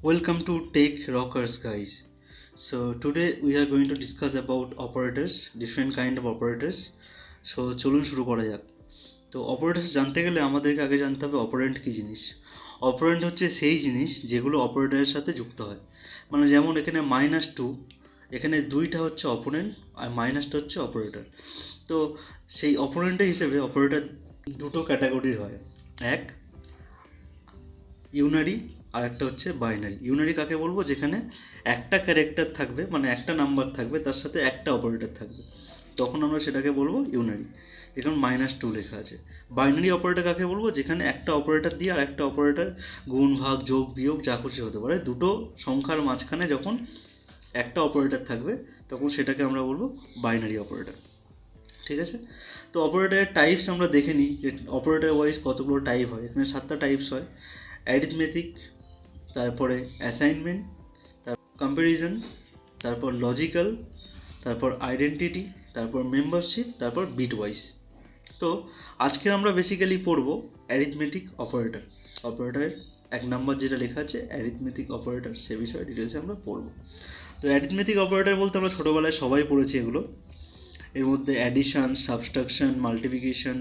Welcome to Tech Rockers, guys. So today we are going to discuss about operators, different kind of operators. So চলুন শুরু করা যাক। তো operators জানতে গেলে আমাদেরকে আগে জানতে হবে অপারেন্ট কী জিনিস। অপারেন্ট হচ্ছে সেই জিনিস যেগুলো অপারেটরের সাথে যুক্ত হয়। মানে যেমন এখানে -2, এখানে দুইটা হচ্ছে অপোনেন্ট আর মাইনাসটা হচ্ছে অপারেটর। তো সেই অপোনেন্টের হিসেবে অপারেটর দুটো ক্যাটাগরির হয়। এক ইউনারি আর একটা হচ্ছে বাইনারি। ইউনারি কাকে বলবো? যেখানে একটা ক্যারেক্টার থাকবে, মানে একটা নাম্বার থাকবে, তার সাথে একটা অপারেটর থাকবে, তখন আমরা সেটাকে বলবো ইউনারি। যেখানে -2 লেখা আছে। বাইনারি অপারেটর কাকে বলবো? যেখানে একটা অপারেটর দিয়ে আর একটা অপারেটর গুণ ভাগ যোগ বিয়োগ যা খুশি হতে পারে, দুটো সংখ্যার মাঝখানে যখন একটা অপারেটর থাকবে তখন সেটাকে আমরা বলবো বাইনারি অপারেটর। ঠিক আছে? তো অপারেটরের টাইপস আমরা দেখে নিই যে অপারেটর ওয়াইজ কতগুলো টাইপ হয়। এখানে 7টা টাইপস হয়। অ্যারিথমেটিক, তারপরে অ্যাসাইনমেন্ট, তারপর কম্প্যারিজন, তারপর লজিক্যাল, তারপর আইডেন্টিটি, তারপর মেম্বারশিপ, তারপর বিট ওয়াইজ। তো আজকে আমরা বেসিক্যালি পড়ব অ্যারিথমেটিক অপারেটর। অপারেটরের 1 নম্বর যেটা লেখা আছে অ্যারিথমেটিক অপারেটর, সে বিষয়ে ডিটেলসে আমরা পড়ব। তো অ্যারিথমেটিক অপারেটর বলতে আমরা ছোটোবেলায় সবাই পড়েছি এগুলো। এর মধ্যে অ্যাডিশান, সাবস্ট্রাকশন, মাল্টিপ্লিকেশন,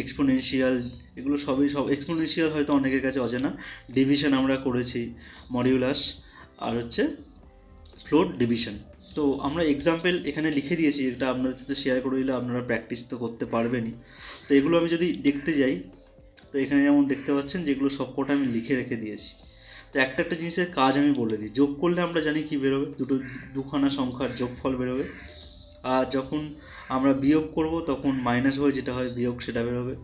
এক্সপোনেনশিয়াল, এগুলো সব এক্সপোনেনশিয়াল হয়তো অনেকের কাছে অজানা। ডিভিশন আমরা করেছি, মডিউলাস, আর হচ্ছে ফ্লোট ডিভিশন। তো আমরা এক্সাম্পল এখানে লিখে দিয়েছি, এটা আপনাদের সাথে শেয়ার করে দিলে আপনারা প্র্যাকটিস তো করতে পারবেনই। তো এগুলো আমি যদি দেখতে যাই, তো এখানে যেমন দেখতে পাচ্ছেন যেগুলো সবকটা আমি লিখে রেখে দিয়েছি। তো একটা একটা জিনিসের কাজ আমি বলে দিই। যোগ করলে আমরা জানি কী বেরোবে, দুখানা সংখ্যার যোগফল বেরোবে। আর যখন আমরা বিয়োগ করব তখন মাইনাস হয়ে যেটা হয় বিয়োগ সেটা বেরোবে।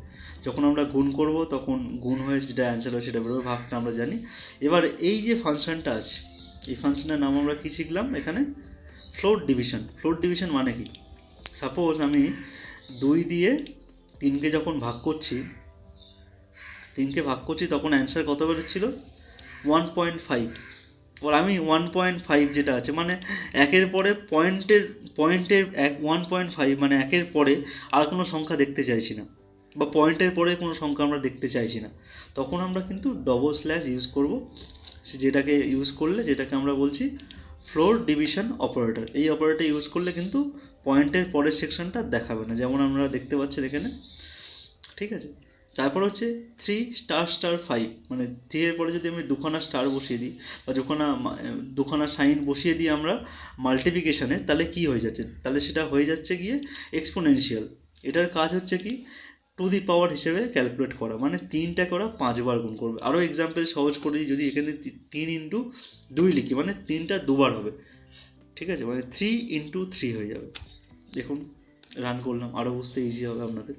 যখন আমরা গুণ করব তখন গুণ হয়ে যেটা অ্যান্সার হয় সেটা বেরোবে, ভাগটা আমরা জানি। এবার এই যে ফাংশনটা আছে, এই ফাংশনের নাম আমরা কী শিখলাম এখানে? Float division. ফ্লোট ডিভিশন মানে কি? সাপোজ আমি 2 দিয়ে 3কে যখন ভাগ করছি, তখন অ্যান্সার কত বেরোচ্ছিল? 1.5। এবার আমি 1.5 যেটা আছে, মানে একের পরে পয়েন্টের 1.5, মানে একের পরে আর কোনো সংখ্যা দেখতে চাইছি না, বা পয়েন্টের পরে কোনো সংখ্যা আমরা দেখতে চাইছি না, তখন আমরা কিন্তু ডবল স্ল্যাশ ইউজ করব। যেটাকে ইউজ করলে, যেটাকে আমরা বলছি ফ্লোট ডিভিশন অপারেটর। এই অপারেটর ইউজ করলে কিন্তু পয়েন্টের পরের সেকশনটা দেখাবে না, যেমন আমরা দেখতে পাচ্ছেন এখানে। ঠিক আছে? তারপর হচ্ছে 3**5, মানে 3 এর পরে যদি আমি দুখানা স্টার বসিয়ে দিই, বা দুখানা সাইন বসিয়ে দিই আমরা মাল্টিপ্লিকেশানে, তাহলে কি হয়ে যাচ্ছে? তাহলে সেটা হয়ে যাচ্ছে গিয়ে এক্সপোনেনশিয়াল। এটার কাজ হচ্ছে কি? টু দি পাওয়ার হিসেবে ক্যালকুলেট করা, মানে 3টাকে ওরা 5 বার গুণ করবে। আরও এক্সাম্পল সহজ করি, যদি এখানে 3 × 2 লিখি, মানে 3টা দুবার হবে। ঠিক আছে? মানে 3 × 3 হয়ে যাবে। দেখুন, রান করলাম, আরও বুঝতে ইজি হবে আপনাদের।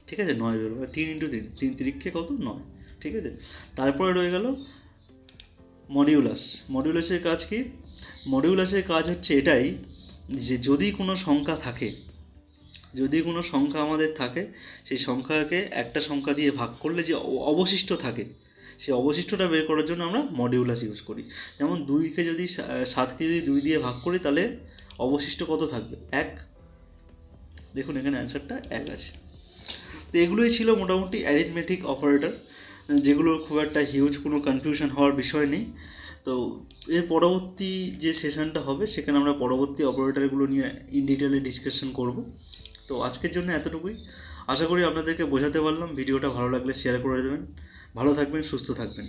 ঠিক আছে? 9 বেরোবে। 3 × 3, 3 × 3 কত? 9। ঠিক আছে? তারপরে রয়ে গেল মডিউলাস। মডিউলাসের কাজ কি? মডিউলাসের কাজ হচ্ছে এটাই যে যদি কোনো সংখ্যা থাকে, আমাদের থাকে, সেই সংখ্যাকে একটা সংখ্যা দিয়ে ভাগ করলে যে অবশিষ্ট থাকে, সেই অবশিষ্টটা বের করার জন্য আমরা মডিউলাস ইউজ করি। যেমন 7কে যদি 2 দিয়ে ভাগ করি, তাহলে অবশিষ্ট কত থাকবে? 1। দেখুন এখানে অ্যান্সারটা 1 আছে। তো এগুলোই ছিল মোটামুটি অ্যারিথমেটিক অপারেটর, যেগুলোর খুব একটা হিউজ কোনো কনফিউশন হওয়ার বিষয় নেই। তো এর পরবর্তী যে সেশনটা হবে, সেখানে আমরা পরবর্তী অপারেটরগুলো নিয়ে ইন ডিটেলে ডিসকাশন করব। তো আজকের জন্য এতটুকুই। আশা করি আপনাদেরকে বোঝাতে পারলাম। ভিডিওটা ভালো লাগলে শেয়ার করে দেবেন। ভালো থাকবেন, সুস্থ থাকবেন।